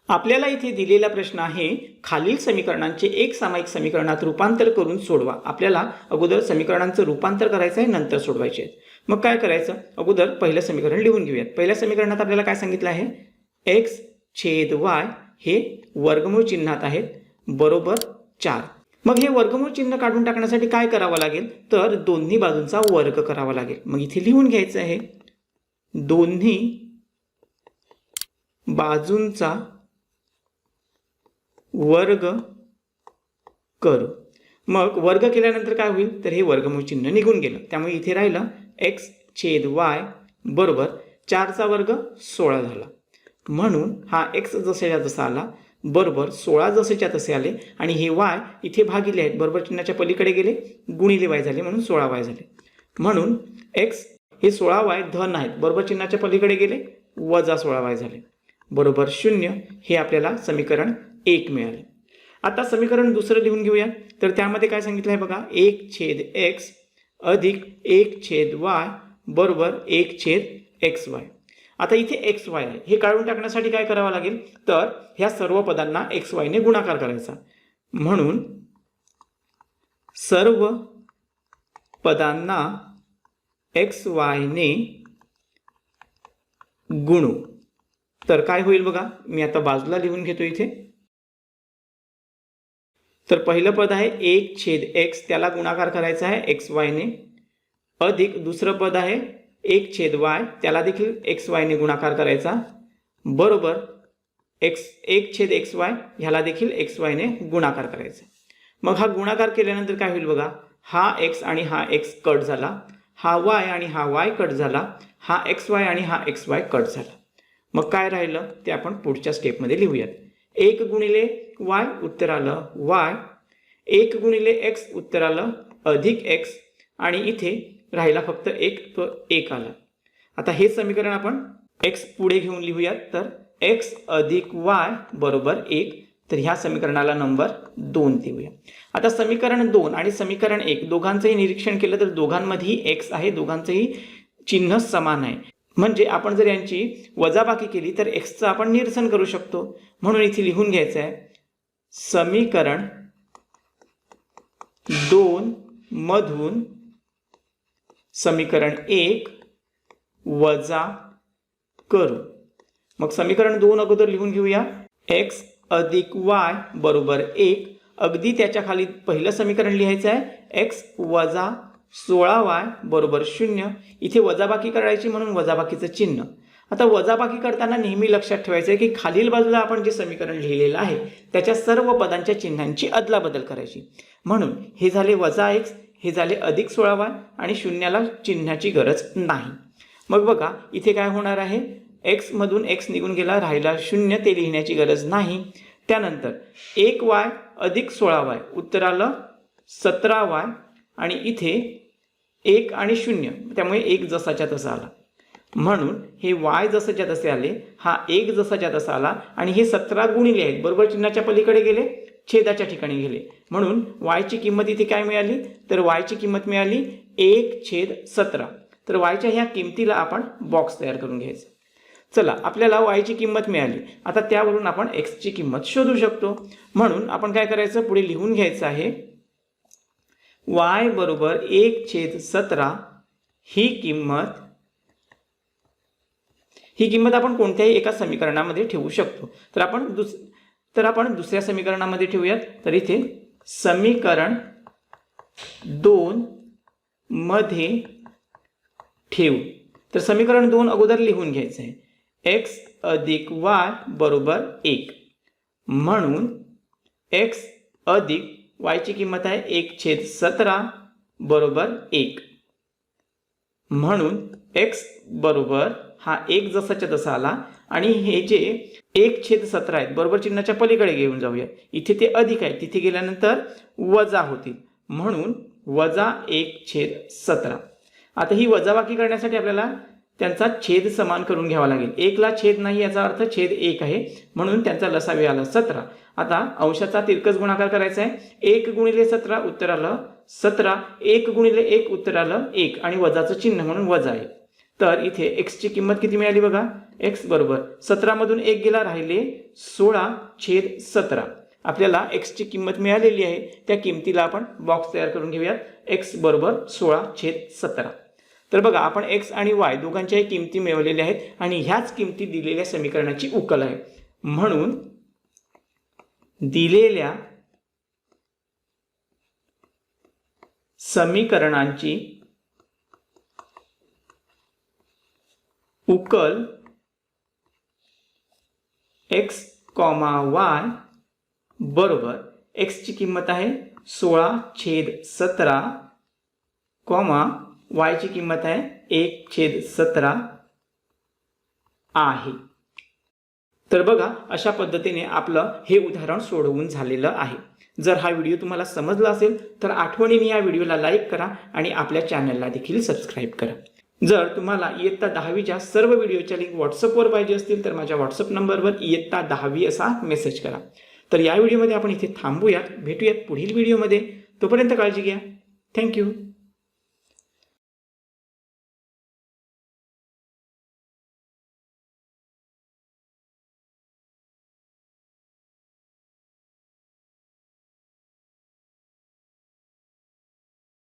आपल्याला इथे दिलेला प्रश्न आहे, खालील समीकरणांचे एक सामायिक समीकरणात रूपांतर करून सोडवा। आपल्याला अगोदर समीकरणांचं रूपांतर करायचं आहे, नंतर सोडवायचे आहेत। मग काय करायचं, अगोदर पहिलं समीकरण लिहून घेऊयात। पहिल्या समीकरणात आपल्याला काय सांगितलं आहे, x छेद y हे वर्गमूळ चिन्हात आहेत बरोबर 4। मग हे वर्गमूळ चिन्ह काढून टाकण्यासाठी काय करावं लागेल, तर दोन्ही बाजूंचा वर्ग करावा लागेल। मग इथे लिहून घ्यायचं आहे, दोन्ही बाजूंचा वर्ग करू। मग वर्ग केल्यानंतर काय होईल, तर हे वर्गमूळ चिन्ह निघून गेलं, त्यामुळे इथे राहिलं x छेद y बरोबर 4 चा वर्ग 16 झाला। म्हणून हा x जसाच्या तसा आला बरोबर 16 जसेच्या तसे आले, आणि हे y इथे भागिले आहेत, बरोबर चिन्हाच्या पलीकडे गेले, गुणिले y झाले, म्हणून 16y झाले। म्हणून x हे 16y धन आहेत, बरोबर चिन्हाच्या पलीकडे गेले, वजा 16y झाले, बरोबर 0। हे आपल्याला समीकरण 1 मिळाले। आता समीकरण दुसरं लिहून घेऊया। तर त्यामध्ये काय सांगितलं आहे बघा, 1 छेद x अधिक 1 छेद y बरोबर 1 छेद xy। आता इथे xy आहे, हे काढून टाकण्यासाठी काय करावं लागेल, तर ह्या सर्व पदांना xy ने गुणाकार करायचा। म्हणून सर्व पदांना xy ने गुणू। तर काय होईल बघा, मी आता बाजूला लिहून घेतो इथे। तर पहिलं पद आहे 1 छेद x, त्याला गुणाकार करायचा आहे xy ने, अधिक दुसरं पद आहे 1 छेद y, त्याला देखील xy ने गुणाकार करायचा, बरोबर 1 छेद xy, ह्याला देखील xy ने गुणाकार करायचा। मग हा गुणाकार केल्यानंतर काय होईल बघा, हा x आणि हा x कट झाला, हा y आणि हा y कट झाला, हा xy आणि हा xy कट झाला। मग काय राहिलं ते आपण पुढच्या स्टेपमध्ये लिहूयात। 1 गुणिले y उत्तर आलं y, 1 गुणिले x उत्तर आलं अधिक x, आणि इथे राहिला फक्त 1, तो 1 आला। आता हे समीकरण आपण x पुढे घेऊन लिहूयात। तर x अधिक y बरोबर 1, तर ह्या समीकरणाला नंबर 2 देऊया। आता समीकरण 2 आणि समीकरण 1 दोघांचंही निरीक्षण केलं तर दोघांमध्येही x आहे, दोघांचंही चिन्ह समान आहे। म्हणजे आपण जर यांची वजाबाकी केली तर x आपण निरसन करू शकतो। म्हणून इथे लिहून घ्यायचं आहे, समीकरण 2 मधून समीकरण 1 वजा करू। मग समीकरण 2 अगोदर लिहून घेऊया, x अधिक y बरोबर 1, अगदी त्याच्या खाली पहिलं समीकरण लिहायचं आहे, x वजा 16y बरोबर 0। इथे वजाबाकी करायची म्हणून वजाबाकीचं चिन्ह। आता वजाबाकी करताना नेहमी लक्षात ठेवायचं आहे की खालील बाजूला आपण जे समीकरण लिहिलेलं आहे त्याच्या सर्व पदांच्या चिन्हांची अदलाबदल करायची। म्हणून हे झाले वजा x, हे झाले अधिक 16y, आणि शून्याला चिन्हाची गरज नाही। मग बघा इथे काय होणार आहे, x मधून x निघून गेला, राहिला 0, ते लिहिण्याची गरज नाही। त्यानंतर 1y अधिक 16y उत्तर आलं 17y, आणि इथे 1 आणि 0, त्यामुळे 1 जसाच्या तसा आला। म्हणून हे y जसाच्या तसे आले, हा 1 जसाच्या तसा आला, आणि हे 17 गुणिले आहेत, बरोबर चिन्हाच्या पलीकडे गेले, छेदाच्या ठिकाणी गेले। म्हणून y ची किंमत इथे काय मिळाली, तर y ची किंमत मिळाली 1 छेद 17। तर y च्या ह्या किमतीला आपण बॉक्स तयार करून घ्यायचा। चला, आपल्याला y ची किंमत मिळाली, आता त्यावरून आपण x ची किंमत शोधू शकतो। म्हणून आपण काय करायचं, पुढे लिहून घ्यायचं आहे, y बरोबर 1 छेद 17 ही किंमत आपण कोणत्याही एका समीकरणामध्ये ठेवू शकतो। तर आपण दुसऱ्या समीकरणामध्ये ठेवूयात। तर इथे समीकरण 2 मध्ये ठेवू। तर समीकरण 2 अगोदर लिहून घ्यायचं आहे, x अधिक y बरोबर 1, म्हणून x अधिक y ची किंमत आहे 1 छेद 17 बरोबर 1, म्हणून x बरोबर हा 1 जसाच्या तसा आला, आणि हे जे 1 छेद 17 आहेत, बरोबर चिन्हाच्या पलीकडे घेऊन जाऊया, इथे ते अधिक आहे, तिथे गेल्यानंतर वजा होतील, म्हणून वजा 1 छेद 17। आता ही वजाबाकी करण्यासाठी आपल्याला त्यांचा छेद समान करून घ्यावा लागेल। 1 ला छेद नाही याचा अर्थ छेद 1 आहे, म्हणून त्यांचा लसावी आला 17। आता अंशाचा तिरकस गुणाकार करायचा आहे, 1 गुणिले 17 उत्तर आलं 17, 1 गुणिले 1 उत्तर आलं 1, आणि वजाचं चिन्ह म्हणून वजा आहे। तर इथे एक्सची किंमत किती मिळाली बघा, एक्स बरोबर 17मधून 1 गेला, राहिले 16/17. आपल्याला एक्सची किंमत मिळालेली आहे, त्या किमतीला आपण बॉक्स तयार करून घेऊयात. एक्स बरोबर 16/17. तर बघा आपण एक्स आणि वाय दोघांच्याही किमती मिळवलेल्या आहेत आणि ह्याच किमती दिलेल्या समीकरणाची उकल आहे. म्हणून दिलेल्या समीकरणांची उकल x, y बरोबर एक्सची किंमत आहे 16/17, वायची किंमत आहे 1/17 आहे. तर बघा अशा पद्धतीने आपलं हे उदाहरण सोडवून झालेलं आहे. जर हा व्हिडिओ तुम्हाला समजला असेल तर आठवणीने या व्हिडिओला लाईक करा आणि आपल्या चॅनलला देखील सबस्क्राईब करा. जर तुम्हाला इयत्ता 10वीच्या सर्व व्हिडिओच्या लिंक व्हॉट्सअपवर पाहिजे असतील तर माझ्या व्हॉट्सअप नंबरवर इयत्ता 10वी असा मेसेज करा. तर या व्हिडिओमध्ये आपण इथे थांबूयात, भेटूयात पुढील व्हिडिओमध्ये. तोपर्यंत काळजी घ्या. थँक्यू.